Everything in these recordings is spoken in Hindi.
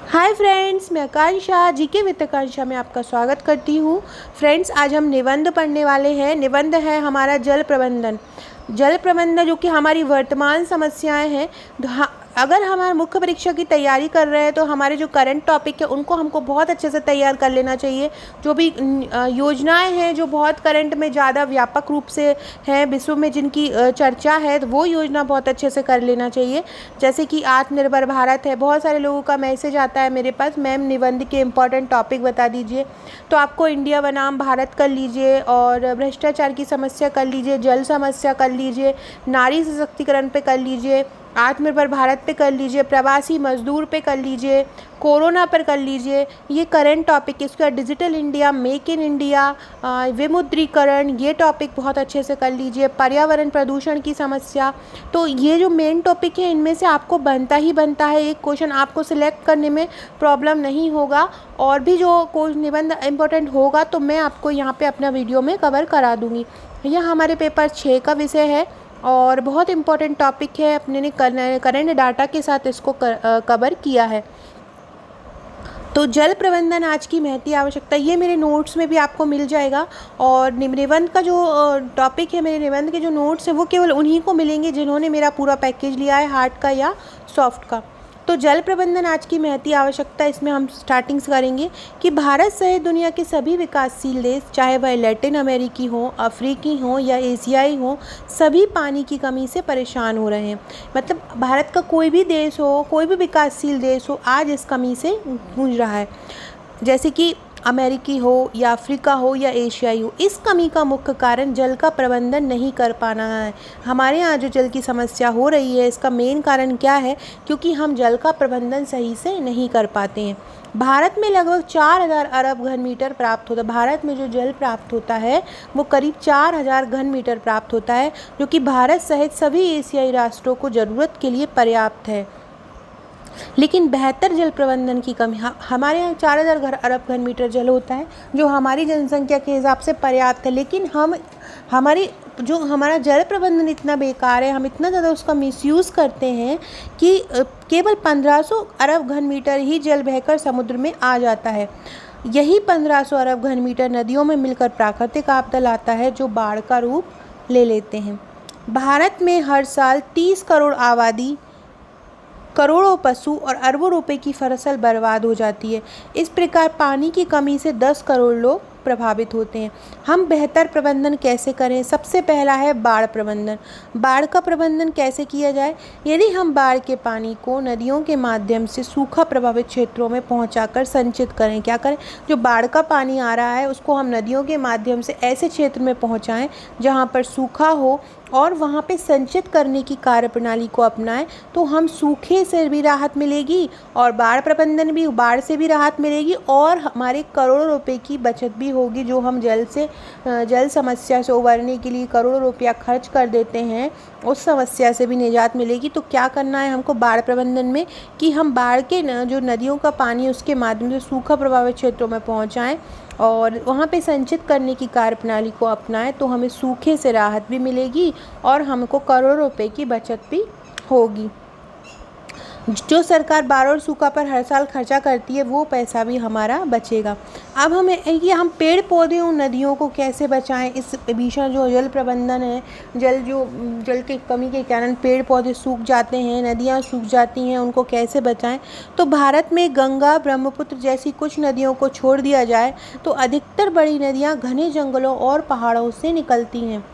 हाय फ्रेंड्स, मैं आकांक्षा जीके विद आकांक्षा में आपका स्वागत करती हूँ। फ्रेंड्स, आज हम निबंध पढ़ने वाले हैं। निबंध है हमारा जल प्रबंधन। जल प्रबंधन जो कि हमारी वर्तमान समस्याएं हैं। अगर हमारे मुख्य परीक्षा की तैयारी कर रहे हैं तो हमारे जो करंट टॉपिक है उनको हमको बहुत अच्छे से तैयार कर लेना चाहिए। जो भी योजनाएं हैं जो बहुत करंट में ज़्यादा व्यापक रूप से हैं, विश्व में जिनकी चर्चा है, तो वो योजना बहुत अच्छे से कर लेना चाहिए। जैसे कि आत्मनिर्भर भारत है। बहुत सारे लोगों का मैसेज आता है मेरे पास, मैम निबंध के इम्पॉर्टेंट टॉपिक बता दीजिए। तो आपको इंडिया बनाम भारत कर लीजिए, और भ्रष्टाचार की समस्या कर लीजिए, जल समस्या कर लीजिए, नारी सशक्तिकरण पे कर लीजिए, आत्मनिर्भर भारत पे कर लीजिए, प्रवासी मजदूर पे कर लीजिए, कोरोना पर कर लीजिए। ये करंट टॉपिक। इसके बाद digital India, make in India, विमुद्रीकरण, ये टॉपिक बहुत अच्छे से कर लीजिए। पर्यावरण प्रदूषण की समस्या। तो ये जो मेन टॉपिक है इनमें से आपको बनता ही बनता है एक क्वेश्चन। आपको सिलेक्ट करने में प्रॉब्लम नहीं होगा। और भी जो कोई निबंध इम्पोर्टेंट होगा तो मैं आपको यहाँ पे अपना वीडियो में कवर करा दूँगी। यह हमारे पेपर 6 का विषय है और बहुत इम्पॉर्टेंट टॉपिक है। अपने ने करंट डाटा के साथ इसको कवर किया है। तो जल प्रबंधन आज की महती आवश्यकता, ये मेरे नोट्स में भी आपको मिल जाएगा। और निबंध का जो टॉपिक है, मेरे निबंध के जो नोट्स हैं वो केवल उन्हीं को मिलेंगे जिन्होंने मेरा पूरा पैकेज लिया है, हार्ड का या सॉफ्ट का। तो जल प्रबंधन आज की महती आवश्यकता, इसमें हम स्टार्टिंग से करेंगे कि भारत सहित दुनिया के सभी विकासशील देश, चाहे वह लैटिन अमेरिकी हो, अफ्रीकी हो या एशियाई हो, सभी पानी की कमी से परेशान हो रहे हैं। मतलब भारत का कोई भी देश हो, कोई भी विकासशील देश हो, आज इस कमी से जूझ रहा है। जैसे कि अमेरिकी हो या अफ्रीका हो या एशियाई हो, इस कमी का मुख्य कारण जल का प्रबंधन नहीं कर पाना है। हमारे यहाँ जो जल की समस्या हो रही है, इसका मेन कारण क्या है? क्योंकि हम जल का प्रबंधन सही से नहीं कर पाते हैं। भारत में लगभग 4000 अरब घन मीटर प्राप्त होता है। भारत में जो जल प्राप्त होता है वो करीब 4000 घन मीटर प्राप्त होता है, जो कि भारत सहित सभी एशियाई राष्ट्रों को ज़रूरत के लिए पर्याप्त है। लेकिन बेहतर जल प्रबंधन की कमी, हमारे यहाँ 4000 अरब घन मीटर जल होता है, जो हमारी जनसंख्या के हिसाब से पर्याप्त है। लेकिन हमारा जल प्रबंधन इतना बेकार है, हम इतना ज़्यादा उसका मिसयूज़ करते हैं कि केवल 1500 अरब घन मीटर ही जल बहकर समुद्र में आ जाता है। यही 1500 अरब घन मीटर नदियों में मिलकर प्राकृतिक आपदा लाता है, जो बाढ़ का रूप ले लेते हैं। भारत में हर साल 30 करोड़ आबादी, करोड़ों पशु और अरबों रुपए की फसल बर्बाद हो जाती है। इस प्रकार पानी की कमी से 10 करोड़ लोग प्रभावित होते हैं। हम बेहतर प्रबंधन कैसे करें? सबसे पहला है बाढ़ प्रबंधन। बाढ़ का प्रबंधन कैसे किया जाए? यदि हम बाढ़ के पानी को नदियों के माध्यम से सूखा प्रभावित क्षेत्रों में पहुंचाकर संचित करें। क्या करें? जो बाढ़ का पानी आ रहा है उसको हम नदियों के माध्यम से ऐसे क्षेत्र में पहुंचाएं जहां पर सूखा हो, और वहाँ पे संचित करने की कार्यप्रणाली को अपनाएं, तो हम सूखे से भी राहत मिलेगी और बाढ़ प्रबंधन भी, बाढ़ से भी राहत मिलेगी, और हमारे करोड़ों रुपए की बचत भी होगी। जो हम जल समस्या से उबरने के लिए करोड़ों रुपया खर्च कर देते हैं, उस समस्या से भी निजात मिलेगी। तो क्या करना है हमको बाढ़ प्रबंधन में, कि हम बाढ़ के जो नदियों का पानी उसके माध्यम से सूखा प्रभावित क्षेत्रों में पहुँचाएँ और वहाँ पे संचित करने की कार्यप्रणाली को अपनाएं, तो हमें सूखे से राहत भी मिलेगी और हमको करोड़ों रुपए की बचत भी होगी। जो सरकार बाढ़ और सूखा पर हर साल खर्चा करती है, वो पैसा भी हमारा बचेगा। अब हम पेड़ पौधे और नदियों को कैसे बचाएं? इस भीषण जो जल प्रबंधन है, जल की कमी के कारण पेड़ पौधे सूख जाते हैं, नदियां सूख जाती हैं, उनको कैसे बचाएं? तो भारत में गंगा, ब्रह्मपुत्र जैसी कुछ नदियों को छोड़ दिया जाए तो अधिकतर बड़ी नदियाँ घने जंगलों और पहाड़ों से निकलती हैं।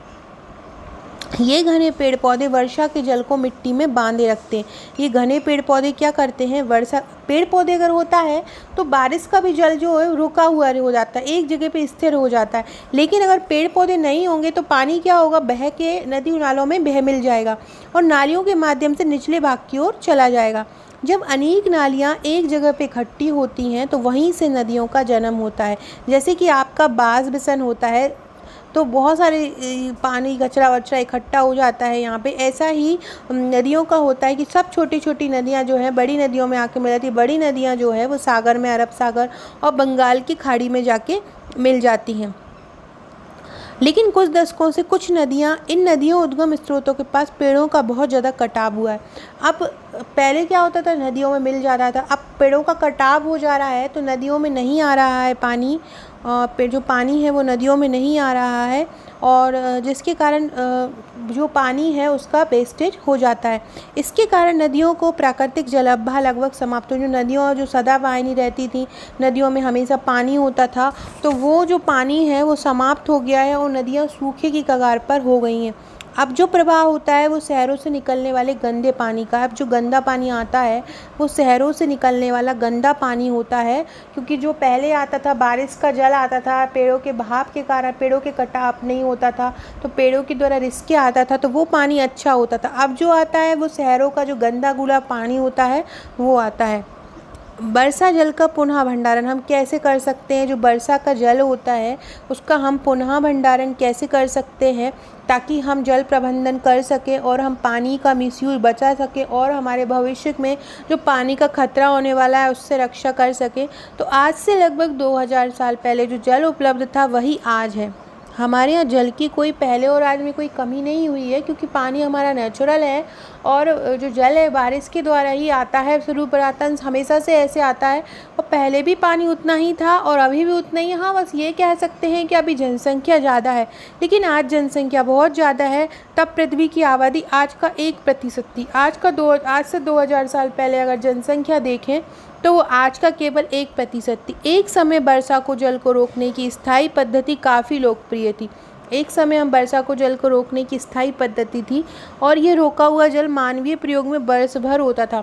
ये घने पेड़ पौधे वर्षा के जल को मिट्टी में बांधे रखते हैं। ये घने पेड़ पौधे क्या करते हैं? पेड़ पौधे अगर होता है तो बारिश का भी जल जो है रुका हुआ हो जाता है, एक जगह पे स्थिर हो जाता है। लेकिन अगर पेड़ पौधे नहीं होंगे तो पानी क्या होगा? बह के नदी नालों में बह मिल जाएगा और नालियों के माध्यम से निचले भाग की ओर चला जाएगा। जब अनेक नालियाँ एक जगह पे इकट्ठी होती हैं तो वहीं से नदियों का जन्म होता है। जैसे कि आपका बाज़ बिसन होता है तो बहुत सारे पानी कचरा वचरा इकट्ठा हो जाता है यहाँ पे। ऐसा ही नदियों का होता है कि सब छोटी छोटी नदियाँ जो हैं बड़ी नदियों में आके मिल जाती है। बड़ी नदियाँ जो है वो सागर में, अरब सागर और बंगाल की खाड़ी में जाके मिल जाती हैं। लेकिन कुछ दशकों से कुछ नदियाँ, इन नदियों उद्गम स्रोतों के पास पेड़ों का बहुत ज़्यादा कटाव हुआ है। अब पहले क्या होता था, नदियों में मिल जाता था, अब पेड़ों का कटाव हो जा रहा है तो नदियों में नहीं आ रहा है पानी, जो पानी है वो नदियों में नहीं आ रहा है, और जिसके कारण जो पानी है उसका वेस्टेज हो जाता है। इसके कारण नदियों को प्राकृतिक जलाभा लगभग समाप्त हो, जो नदियों जो सदाबहानी रहती थी, नदियों में हमेशा पानी होता था, तो वो जो पानी है वो समाप्त हो गया है और नदियाँ सूखे की कगार पर हो गई हैं। अब जो प्रवाह होता है वो शहरों से निकलने वाले गंदे पानी का है। अब जो गंदा पानी आता है वो शहरों से निकलने वाला गंदा पानी होता है, क्योंकि जो पहले आता था बारिश का जल आता था, पेड़ों के बहाव के कारण पेड़ों के कटाव नहीं होता था तो पेड़ों के द्वारा रिसके आता था, तो वो पानी अच्छा होता था। अब जो आता है वो शहरों का जो गंदा गुला पानी होता है वो आता है। वर्षा जल का पुनः भंडारण हम कैसे कर सकते हैं, जो वर्षा का जल होता है उसका हम पुनः भंडारण कैसे कर सकते हैं, ताकि हम जल प्रबंधन कर सकें और हम पानी का मिसयूज बचा सकें और हमारे भविष्य में जो पानी का खतरा होने वाला है उससे रक्षा कर सकें। तो आज से लगभग 2000 साल पहले जो जल उपलब्ध था वही आज है। हमारे यहाँ जल की कोई पहले और आज में कोई कमी नहीं हुई है, क्योंकि पानी हमारा नेचुरल है और जो जल है बारिश के द्वारा ही आता है, शुरू पुरातन हमेशा से ऐसे आता है और पहले भी पानी उतना ही था और अभी भी उतना ही। हाँ, बस ये कह सकते हैं कि अभी जनसंख्या ज़्यादा है, लेकिन आज जनसंख्या बहुत ज़्यादा है। तब पृथ्वी की आबादी आज का 1% थी। आज से 2000 साल पहले अगर जनसंख्या देखें तो वो आज का केवल 1% थी। एक समय वर्षा को जल को रोकने की स्थायी पद्धति काफ़ी लोकप्रिय थी। एक समय हम वर्षा को जल को रोकने की स्थायी पद्धति थी और ये रोका हुआ जल मानवीय प्रयोग में वर्ष भर होता था,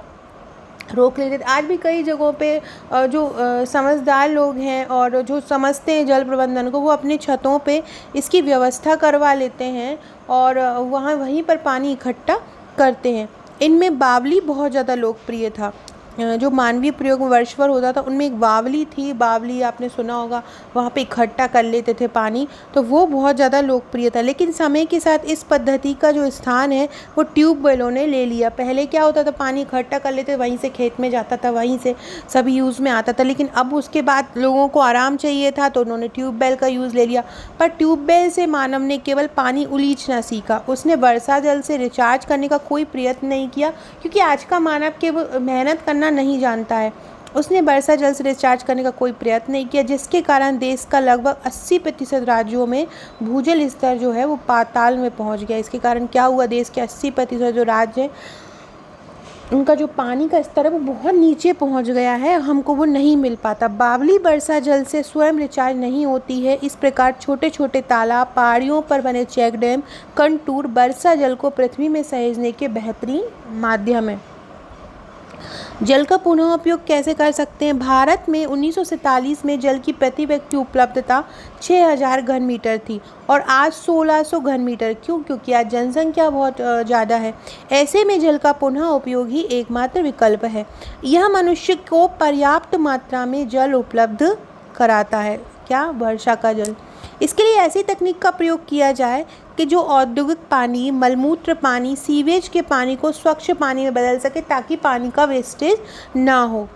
रोक लेते थे। आज भी कई जगहों पे जो समझदार लोग हैं और जो समझते हैं जल प्रबंधन को, वो अपनी छतों पे इसकी व्यवस्था करवा लेते हैं और वहीं पर पानी इकट्ठा करते हैं। इनमें बावली बहुत ज़्यादा लोकप्रिय था। जो मानवीय प्रयोग में वर्ष भर होता था उनमें एक बावली थी, बावली आपने सुना होगा, वहाँ पे इकट्ठा कर लेते थे पानी, तो वो बहुत ज़्यादा लोकप्रिय था। लेकिन समय के साथ इस पद्धति का जो स्थान है वो ट्यूबवेलों ने ले लिया। पहले क्या होता था, पानी इकट्ठा कर लेते, वहीं से खेत में जाता था, वहीं से सभी यूज़ में आता था। लेकिन अब उसके बाद लोगों को आराम चाहिए था तो उन्होंने ट्यूबवेल का यूज़ ले लिया। पर ट्यूबवेल से मानव ने केवल पानी उलीचना सीखा, उसने वर्षा जल से रिचार्ज करने का कोई प्रयत्न नहीं किया, क्योंकि आज का मानव केवल मेहनत करना नहीं जानता है। उसने वर्षा जल से रिचार्ज करने का कोई प्रयत्न नहीं किया, जिसके कारण देश का लगभग 80% राज्यों में भूजल स्तर जो है वो पाताल में पहुंच गया। इसके कारण क्या हुआ, देश के 80% जो राज्य हैं उनका जो पानी का स्तर है वो बहुत नीचे पहुंच गया है, हमको वो नहीं मिल पाता। बावली वर्षा जल से स्वयं रिचार्ज नहीं होती है। इस प्रकार छोटे छोटे तालाब, पहाड़ियों पर बने चेक डैम, कंटूर वर्षा जल को पृथ्वी में सहेजने के बेहतरीन माध्यम है। जल का पुनः उपयोग कैसे कर सकते हैं। भारत में 1947 में जल की प्रति व्यक्ति उपलब्धता 6000 घन मीटर थी और आज 1600 घन मीटर। क्योंकि आज जनसंख्या बहुत ज़्यादा है। ऐसे में जल का पुनः उपयोग ही एकमात्र विकल्प है। यह मनुष्य को पर्याप्त मात्रा में जल उपलब्ध कराता है। क्या, वर्षा का जल। इसके लिए ऐसी तकनीक का प्रयोग किया जाए कि जो औद्योगिक पानी, मलमूत्र पानी, सीवेज के पानी को स्वच्छ पानी में बदल सके, ताकि पानी का वेस्टेज ना हो,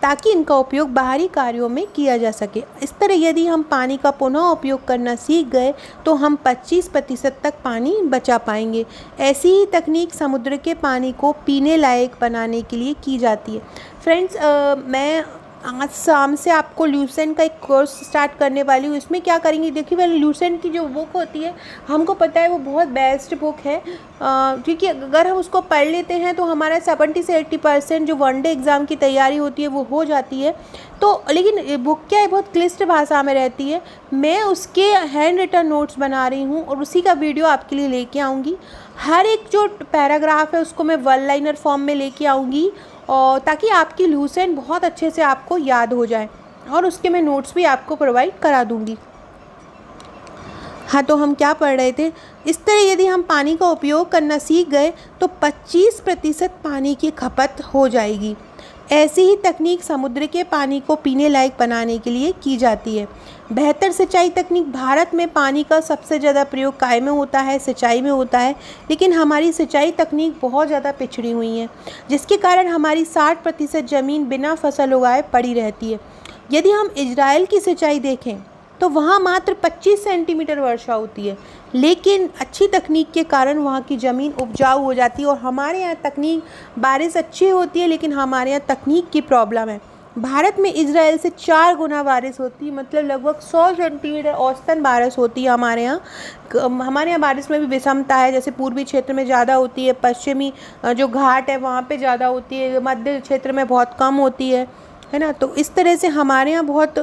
ताकि इनका उपयोग बाहरी कार्यों में किया जा सके। इस तरह यदि हम पानी का पुनः उपयोग करना सीख गए तो हम 25% तक पानी बचा पाएंगे। ऐसी ही तकनीक समुद्र के पानी को पीने लायक बनाने के लिए की जाती है। फ्रेंड्स, मैं आज शाम से आपको ल्यूसेंट का एक कोर्स स्टार्ट करने वाली हूँ। इसमें क्या करेंगे, देखिए वह ल्यूसेंट की जो बुक होती है, हमको पता है वो बहुत बेस्ट बुक है, क्योंकि अगर हम उसको पढ़ लेते हैं तो हमारा 70 से 80% जो वनडे एग्ज़ाम की तैयारी होती है वो हो जाती है। तो लेकिन बुक क्या है, बहुत क्लिष्ट भाषा में रहती है। मैं उसके हैंड रिटन नोट्स बना रही हूँ और उसी का वीडियो आपके लिए लेके आऊँगी। हर एक जो पैराग्राफ है उसको मैं वन लाइनर फॉर्म में लेके आऊँगी, और ताकि आपकी ल्यूसेंट बहुत अच्छे से आपको याद हो जाए, और उसके मैं नोट्स भी आपको प्रोवाइड करा दूँगी। हाँ, तो हम क्या पढ़ रहे थे, इस तरह यदि हम पानी का उपयोग करना सीख गए तो 25% पानी की खपत हो जाएगी। ऐसी ही तकनीक समुद्र के पानी को पीने लायक बनाने के लिए की जाती है। बेहतर सिंचाई तकनीक। भारत में पानी का सबसे ज़्यादा प्रयोग काय में होता है, सिंचाई में होता है, लेकिन हमारी सिंचाई तकनीक बहुत ज़्यादा पिछड़ी हुई है, जिसके कारण हमारी 60% ज़मीन बिना फसल उगाए पड़ी रहती है। यदि हम इजराइल की सिंचाई देखें तो वहाँ मात्र 25 सेंटीमीटर वर्षा होती है, लेकिन अच्छी तकनीक के कारण वहाँ की ज़मीन उपजाऊ हो जाती है। और हमारे यहाँ तकनीक, बारिश अच्छी होती है लेकिन हमारे यहाँ तकनीक की प्रॉब्लम है। भारत में इजराइल से 4 गुना बारिश होती है, मतलब लगभग 100 सेंटीमीटर औसतन बारिश होती है हमारे यहाँ। हमारे यहाँ बारिश में भी विषमता है, जैसे पूर्वी क्षेत्र में ज़्यादा होती है, पश्चिमी जो घाट है वहाँ पे ज़्यादा होती है, मध्य क्षेत्र में बहुत कम होती है ना। तो इस तरह से हमारे यहाँ बहुत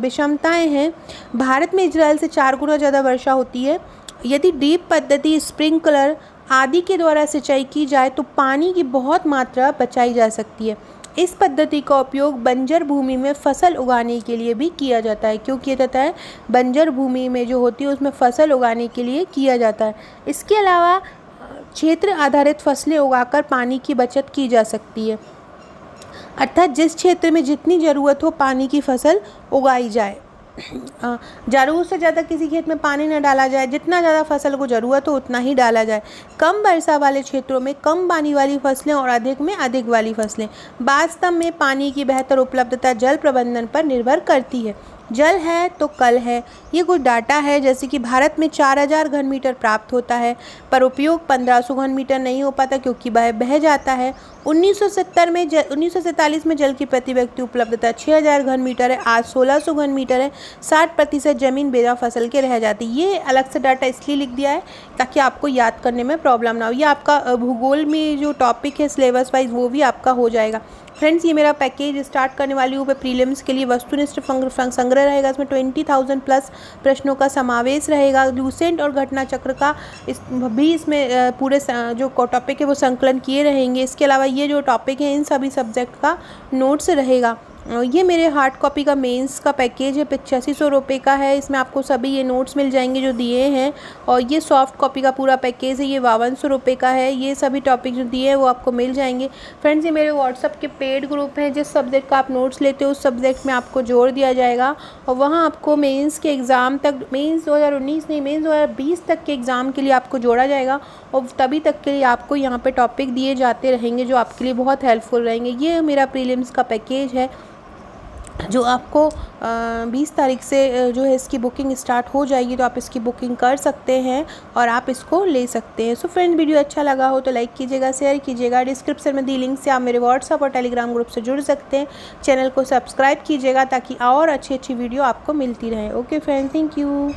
विषमताएँ हैं। भारत में इजराइल से 4 गुना ज़्यादा वर्षा होती है। यदि ड्रिप पद्धति, स्प्रिंकलर आदि के द्वारा सिंचाई की जाए तो पानी की बहुत मात्रा बचाई जा सकती है। इस पद्धति का उपयोग बंजर भूमि में फसल उगाने के लिए भी किया जाता है। क्यों किया जाता है? बंजर भूमि में जो होती है उसमें फसल उगाने के लिए किया जाता है। इसके अलावा क्षेत्र आधारित फसलें उगाकर पानी की बचत की जा सकती है, अर्थात जिस क्षेत्र में जितनी ज़रूरत हो पानी की फसल उगाई जाए। ज़रूरत से ज़्यादा किसी खेत में पानी न डाला जाए, जितना ज़्यादा फसल को ज़रूरत हो उतना ही डाला जाए। कम वर्षा वाले क्षेत्रों में कम पानी वाली फसलें और अधिक में अधिक वाली फसलें। वास्तव में पानी की बेहतर उपलब्धता जल प्रबंधन पर निर्भर करती है। जल है तो कल है, ये कुछ डाटा है। जैसे कि भारत में 4000 घन मीटर प्राप्त होता है, पर उपयोग 1500 घन मीटर नहीं हो पाता क्योंकि बह जाता है। 1947 में जल की प्रति व्यक्ति उपलब्धता 6000 घन मीटर है, आज 1600 घन मीटर है। 60% ज़मीन बिना फसल के रह जाती। ये अलग से डाटा इसलिए लिख दिया है ताकि आपको याद करने में प्रॉब्लम ना हो। ये आपका भूगोल में जो टॉपिक है सिलेबस वाइज वो भी आपका हो जाएगा। फ्रेंड्स, ये मेरा पैकेज स्टार्ट करने वाली हूँ। प्रीलिम्स के लिए वस्तुनिष्ठ संग्रह रहेगा, इसमें 20,000 प्लस प्रश्नों का समावेश रहेगा। लूसेंट और घटना चक्र का इसमें पूरे जो टॉपिक है वो संकलन किए रहेंगे। इसके अलावा ये जो टॉपिक है इन सभी सब्जेक्ट का नोट्स रहेगा। ये मेरे हार्ड कॉपी का मेंस का पैकेज है, 8500 रुपये का है। इसमें आपको सभी ये नोट्स मिल जाएंगे जो दिए हैं। और ये सॉफ्ट कॉपी का पूरा पैकेज है, ये 5200 रुपये का है। ये सभी टॉपिक जो दिए हैं वो आपको मिल जाएंगे। फ्रेंड्स, ये मेरे व्हाट्सअप के पेड ग्रुप हैं। जिस सब्जेक्ट का आप नोट्स लेते हो उस सब्जेक्ट में आपको जोड़ दिया जाएगा और वहाँ आपको मेंस के एग्ज़ाम तक, मेंस 2019 नहीं, मेंस 2020 तक के एग्ज़ाम के लिए आपको जोड़ा जाएगा। और तभी तक के लिए आपको यहाँ पर टॉपिक दिए जाते रहेंगे जो आपके लिए बहुत हेल्पफुल रहेंगे। ये मेरा प्रीलिम्स का पैकेज है जो आपको 20 तारीख से जो है इसकी बुकिंग स्टार्ट हो जाएगी, तो आप इसकी बुकिंग कर सकते हैं और आप इसको ले सकते हैं। सो फ्रेंड, वीडियो अच्छा लगा हो तो लाइक कीजिएगा, शेयर कीजिएगा। डिस्क्रिप्शन में दी लिंक से आप मेरे व्हाट्सअप और टेलीग्राम ग्रुप से जुड़ सकते हैं। चैनल को सब्सक्राइब कीजिएगा ताकि और अच्छी वीडियो आपको मिलती रहे। Okay friend, thank you.